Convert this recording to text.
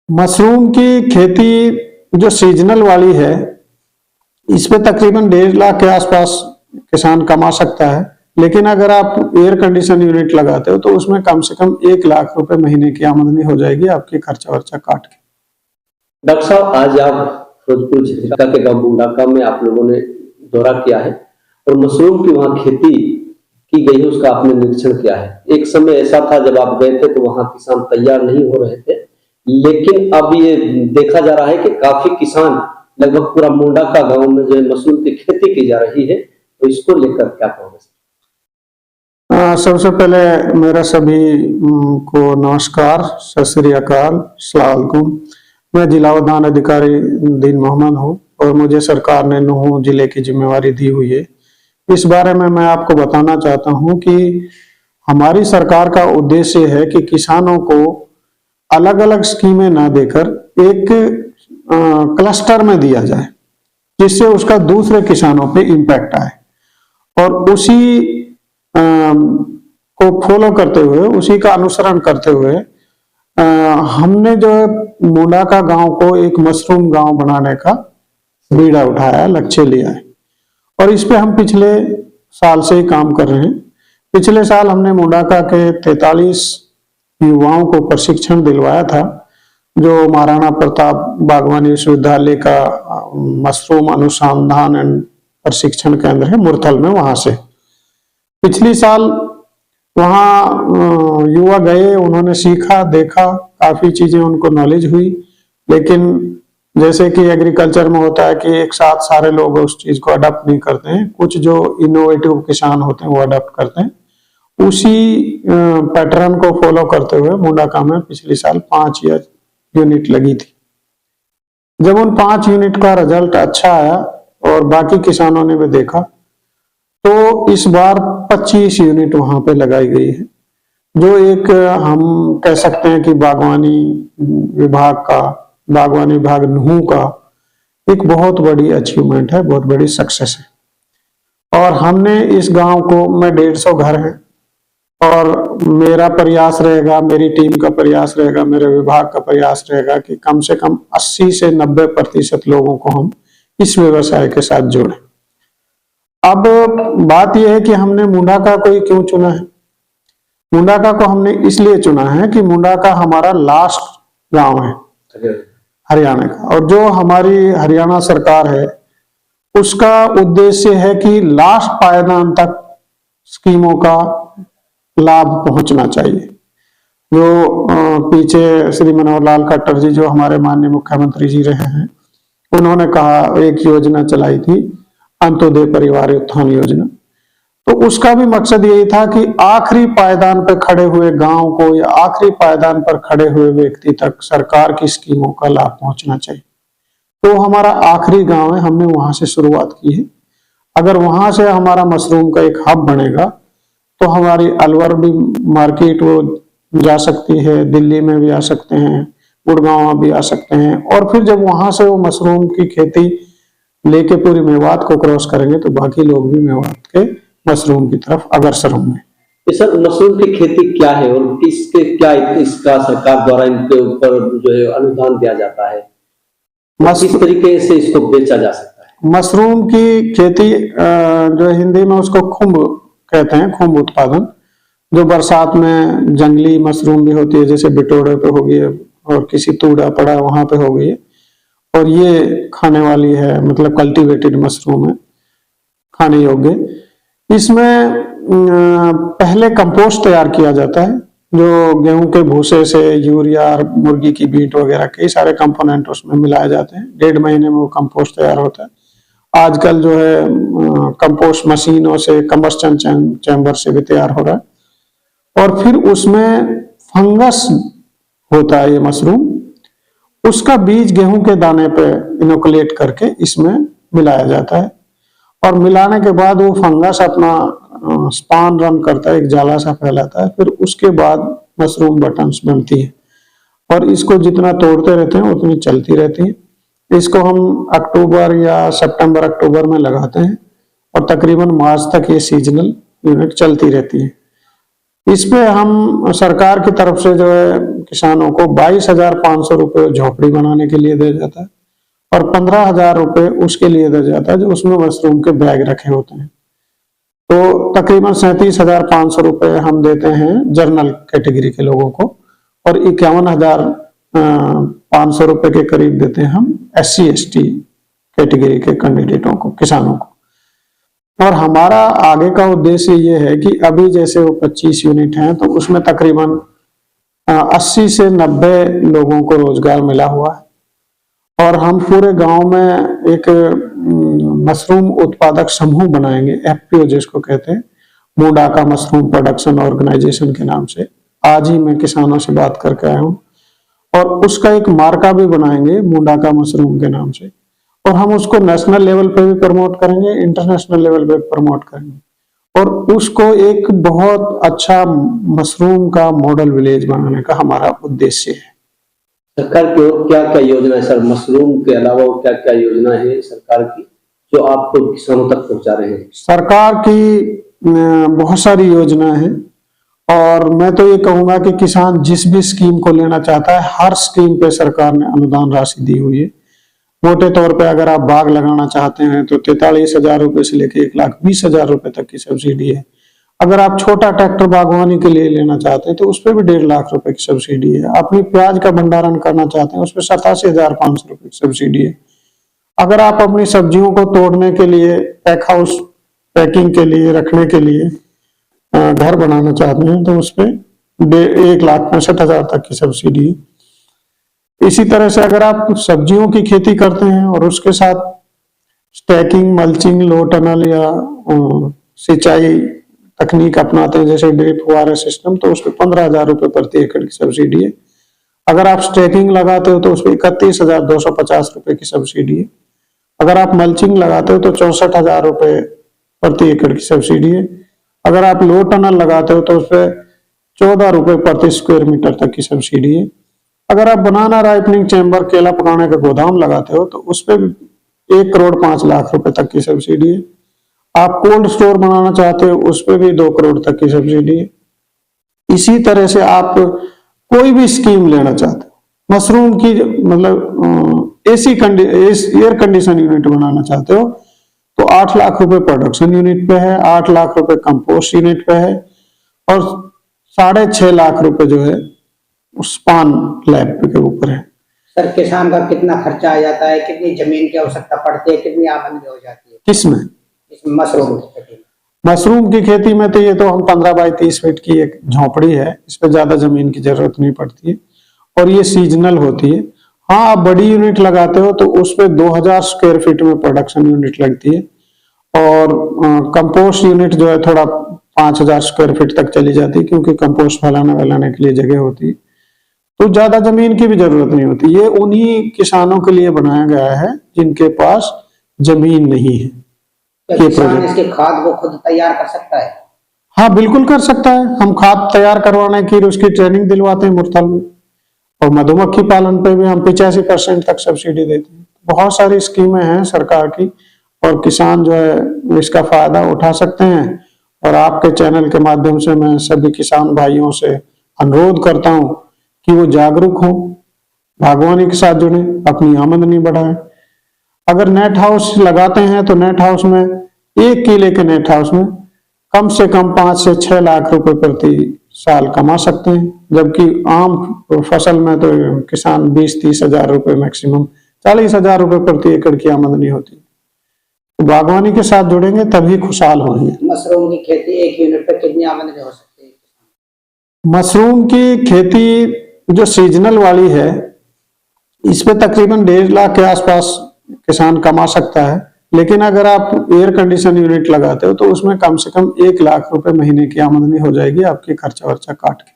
Mushroom की खेती जो सीजनल वाली है, इस पे तकरीबन 1.5 लाख के आसपास किसान कमा सकता है। लेकिन अगर आप एयर कंडीशन यूनिट लगाते हो तो उसमें कम से कम 1 लाख रुपए महीने की आमदनी हो जाएगी, आपकी खर्चा वर्चा काट के। डॉक्टर साहब, आज आप फिरोजपुर झिरका के गांव मुंडाका में आप लोगों ने दौरा किया है और मशरूम की वहां खेती की गई है, उसका आपने निरीक्षण किया है। एक समय ऐसा था जब आप गए थे तो वहां किसान तैयार नहीं हो रहे थे, लेकिन अब ये देखा जा रहा है कि काफी किसान, लगभग पूरा मुंडाका गांव में जो है मशरूम की खेती की जा रही है, तो इसको लेकर क्या कहोगे? सबसे पहले मेरा सभी को नमस्कार, सत श्री अकाल, अस्सलाम वालेकुम। मैं जिला उद्यान अधिकारी दीन मोहम्मद हूँ और मुझे सरकार ने नूह जिले की जिम्मेवारी दी हुई है। इस बारे में मैं आपको बताना चाहता हूँ कि हमारी सरकार का उद्देश्य है कि किसानों को अलग अलग स्कीमें ना देकर एक क्लस्टर में दिया जाए, जिससे उसका दूसरे किसानों पे इम्पैक्ट आए। और उसी को फॉलो करते हुए, उसी का अनुसरण करते हुए हमने जो है मुंडाका गांव को एक मशरूम गांव बनाने का बीड़ा उठाया, लक्ष्य लिया है। और इस पे हम पिछले साल से ही काम कर रहे हैं। पिछले साल हमने मुंडाका के 43 युवाओं को प्रशिक्षण दिलवाया था, जो महाराणा प्रताप बागवानी विश्वविद्यालय का मशरूम अनुसंधान एंड प्रशिक्षण केंद्र है मुरथल में, वहां से। पिछली साल वहाँ युवा गए, उन्होंने सीखा, देखा, काफी चीजें उनको नॉलेज हुई। लेकिन जैसे कि एग्रीकल्चर में होता है कि एक साथ सारे लोग उस चीज को अडॉप्ट नहीं करते हैं, कुछ जो इनोवेटिव किसान होते हैं वो अडॉप्ट करते हैं। उसी पैटर्न को फॉलो करते हुए मुंडाका में पिछले साल 5 यूनिट लगी थी। जब उन 5 यूनिट का रिजल्ट अच्छा आया और बाकी किसानों ने भी देखा, तो इस बार 25 यूनिट वहां पे लगाई गई है, जो एक हम कह सकते हैं कि बागवानी विभाग नूह का एक बहुत बड़ी अचीवमेंट है, बहुत बड़ी सक्सेस है। और हमने इस गांव को, में 150 घर हैं, और मेरा प्रयास रहेगा, मेरी टीम का प्रयास रहेगा, मेरे विभाग का प्रयास रहेगा कि कम से कम 80 से 90% लोगों को हम इस व्यवसाय के साथ जोड़ें। अब बात यह है कि हमने मुंडाका को ही क्यों चुना है। मुंडाका को हमने इसलिए चुना है कि मुंडाका हमारा लास्ट गांव है हरियाणा का, और जो हमारी हरियाणा सरकार है उसका उद्देश्य है कि लास्ट पायदान तक स्कीमों का लाभ पहुंचना चाहिए। जो पीछे श्री मनोहर लाल खट्टर जी, जो हमारे माननीय मुख्यमंत्री जी रहे हैं, उन्होंने कहा, एक योजना चलाई थी, अंत्योदय परिवार उत्थान योजना। तो उसका भी मकसद यही था कि आखिरी पायदान पर खड़े हुए गांव को या आखिरी पायदान पर खड़े हुए व्यक्ति तक सरकार की स्कीमों का लाभ पहुंचना चाहिए। तो हमारा आखिरी गांव है, हमने वहां से शुरुआत की है। अगर वहां से हमारा मशरूम का एक हब बनेगा तो हमारी अलवर भी मार्केट वो जा सकती है, दिल्ली में भी आ सकते हैं, गुड़गांव भी आ सकते हैं। और फिर जब वहां से वो मशरूम की खेती लेके पूरी मेवात को क्रॉस करेंगे तो बाकी लोग भी मेवात के मशरूम की तरफ अग्रसर होंगे। सर, मशरूम की खेती क्या है और किसके क्या इसका सरकार द्वारा इनके ऊपर जो है अनुदान दिया जाता है, किस तरीके से इसको बेचा जा सकता है? मशरूम की खेती जो हिंदी में उसको खुम्ब कहते हैं, खुम्ब उत्पादन, जो बरसात में जंगली मशरूम भी होती है, जैसे बिटोड़े पे हो गई और किसी तूड़ा पड़ा वहां पे हो गई, और ये खाने वाली है, मतलब कल्टीवेटेड मशरूम है, खाने योग्य। इसमें पहले कंपोस्ट तैयार किया जाता है, जो गेहूं के भूसे से यूरिया और मुर्गी की बीट वगैरह कई सारे कंपोनेंट उसमें मिलाए जाते हैं। 1.5 महीने में वो कंपोस्ट तैयार होता है। आजकल जो है कंपोस्ट मशीनों से, कंबस्टन चैम्बर से भी तैयार हो रहा है। और फिर उसमें फंगस होता है, ये मशरूम, उसका बीज गेहूं के दाने पे इनोकुलेट करके इसमें मिलाया जाता है। और मिलाने के बाद वो फंगस अपना स्पान रन करता है, एक जाला सा फैलाता है। फिर उसके बाद मशरूम बटन्स बनती है और इसको जितना तोड़ते रहते हैं उतनी चलती रहती है। इसको हम अक्टूबर या सितंबर अक्टूबर में लगाते हैं और तकरीबन मार्च तक ये सीजनल यूनिट चलती रहती है। इस पे हम सरकार की तरफ से जो है किसानों को 22,500 रुपये झोपड़ी बनाने के लिए दिया जाता है और 15,000 रुपये उसके लिए दिया जाता है जो उसमें मशरूम के बैग रखे होते हैं। तो तकरीबन 37,500 रुपये हम देते हैं जनरल कैटेगरी के लोगों को और 51,500 रुपये के करीब देते हैं हम SC/ST कैटेगरी के कैंडिडेटों को, किसानों को। और हमारा आगे का उद्देश्य ये है कि अभी जैसे वो 25 यूनिट हैं तो उसमें तकरीबन 80 से 90 लोगों को रोजगार मिला हुआ है और हम पूरे गांव में एक मशरूम उत्पादक समूह बनाएंगे, FPO जिसको कहते हैं, मुंडाका मशरूम प्रोडक्शन ऑर्गेनाइजेशन के नाम से। आज ही मैं किसानों से बात करके आया हूँ और उसका एक मार्का भी बनाएंगे मुंडाका मशरूम के नाम से और हम उसको नेशनल लेवल पे भी प्रमोट करेंगे, इंटरनेशनल लेवल पे प्रमोट करेंगे और उसको एक बहुत अच्छा मशरूम का मॉडल विलेज बनाने का हमारा उद्देश्य है। सरकार की ओर क्या क्या योजना है सर? मशरूम के अलावा क्या क्या योजना है सरकार की जो आपको किसानों तक पहुंचा रहे हैं? सरकार की बहुत सारी योजना है और मैं तो ये कहूंगा कि किसान जिस भी स्कीम को लेना चाहता है, हर स्कीम पे सरकार ने अनुदान राशि दी हुई है। मोटे तौर पे अगर आप बाग लगाना चाहते हैं तो 43,000 रुपए से लेकर 1,20,000 रुपए तक की सब्सिडी है। अगर आप छोटा ट्रैक्टर बागवानी के लिए लेना चाहते हैं तो उस पर भी 1.5 लाख रुपए की सब्सिडी है। अपनी प्याज का भंडारण करना चाहते हैं उस पर 87,500 रुपए की सब्सिडी है। अगर आप अपनी सब्जियों को तोड़ने के लिए, पैक हाउस पैकिंग के लिए, रखने के लिए घर बनाना चाहते हैं तो उस पर 1,65,000 तक की सब्सिडी है। इसी तरह से अगर आप सब्जियों की खेती करते हैं और उसके साथ स्टैकिंग, मल्चिंग, लो टनल या सिंचाई तकनीक अपनाते हैं जैसे ड्रिप फुहारा सिस्टम, तो उस पर 15,000 रुपये प्रति एकड़ की सब्सिडी है। अगर आप स्टैकिंग लगाते हो तो उस पर 31,250 रुपये की सब्सिडी है। अगर आप मल्चिंग लगाते हो तो 64,000 रुपये प्रति एकड़ की सब्सिडी है। अगर आप लो टनल लगाते हो तो उस पर 14 रुपये प्रति स्क्वायर मीटर तक की सब्सिडी है। अगर आप बनाना राइपनिंग चैम्बर, केला पकाने का गोदाम लगाते हो तो उस पर 1,05,00,000 रुपए तक की सब्सिडी है। आप कोल्ड स्टोर बनाना चाहते हो उस पर भी 2 करोड़ तक की सब्सिडी है। इसी तरह से आप कोई भी स्कीम लेना चाहते हो, मशरूम की मतलब एयर कंडीशन यूनिट बनाना चाहते हो तो 8 लाख रुपए प्रोडक्शन यूनिट पे है, 8 लाख रुपए कंपोस्ट यूनिट पे है और 6.5 लाख रुपए जो है स्पान लैब के ऊपर है। सर किसान का कितना खर्चा आ जाता है, कितनी जमीन की आवश्यकता पड़ती है, कितनी आमदनी हो जाती है? किसमें? इसमें मशरूम की खेती। मशरूम की खेती में तो ये तो हम 15 बाई 30 फीट की एक झोपड़ी है, इस पे ज्यादा जमीन की जरूरत नहीं पड़ती है और ये सीजनल होती है। हाँ, आप बड़ी यूनिट लगाते हो तो उस पे 2,000 स्क्वायर फीट में प्रोडक्शन यूनिट लगती है और कंपोस्ट यूनिट जो है थोड़ा 5,000 स्क्वायर फीट तक चली जाती है क्योंकि कंपोस्ट फैलाने के लिए जगह होती है, तो ज्यादा जमीन की भी जरूरत नहीं होती। ये उन्हीं किसानों के लिए बनाया गया है जिनके पास जमीन नहीं है। तो किसान इसके खाद को खुद तैयार कर सकता है? हाँ, बिल्कुल कर सकता है। हम खाद तैयार करवाने की उसकी ट्रेनिंग दिलवाते हैं मुरथल में और मधुमक्खी पालन पे भी हम 85% तक सब्सिडी देते हैं। बहुत सारी स्कीमें हैं सरकार की और किसान जो है इसका फायदा उठा सकते हैं और आपके चैनल के माध्यम से मैं सभी किसान भाइयों से अनुरोध करता हूं कि वो जागरूक हो, बागवानी के साथ जुड़े, अपनी आमदनी बढ़ाएं। अगर नेट हाउस लगाते हैं तो नेट हाउस में 1 किले के नेट हाउस में कम से कम 5 से 6 लाख रुपए प्रति साल कमा सकते हैं, जबकि आम फसल में तो किसान 20-30 हजार रुपए, मैक्सिमम 40,000 रुपए प्रति एकड़ की आमदनी होती है। तो बागवानी के साथ जुड़ेंगे तभी खुशहाल होंगे। मशरूम की खेती 1 यूनिट पर कितनी आमदनी हो सकती है? मशरूम की खेती जो सीजनल वाली है इस पे तकरीबन 1.5 लाख के आसपास किसान कमा सकता है, लेकिन अगर आप एयर कंडीशन यूनिट लगाते हो तो उसमें कम से कम 1 लाख रुपए महीने की आमदनी हो जाएगी आपकी खर्चा वर्चा काट के।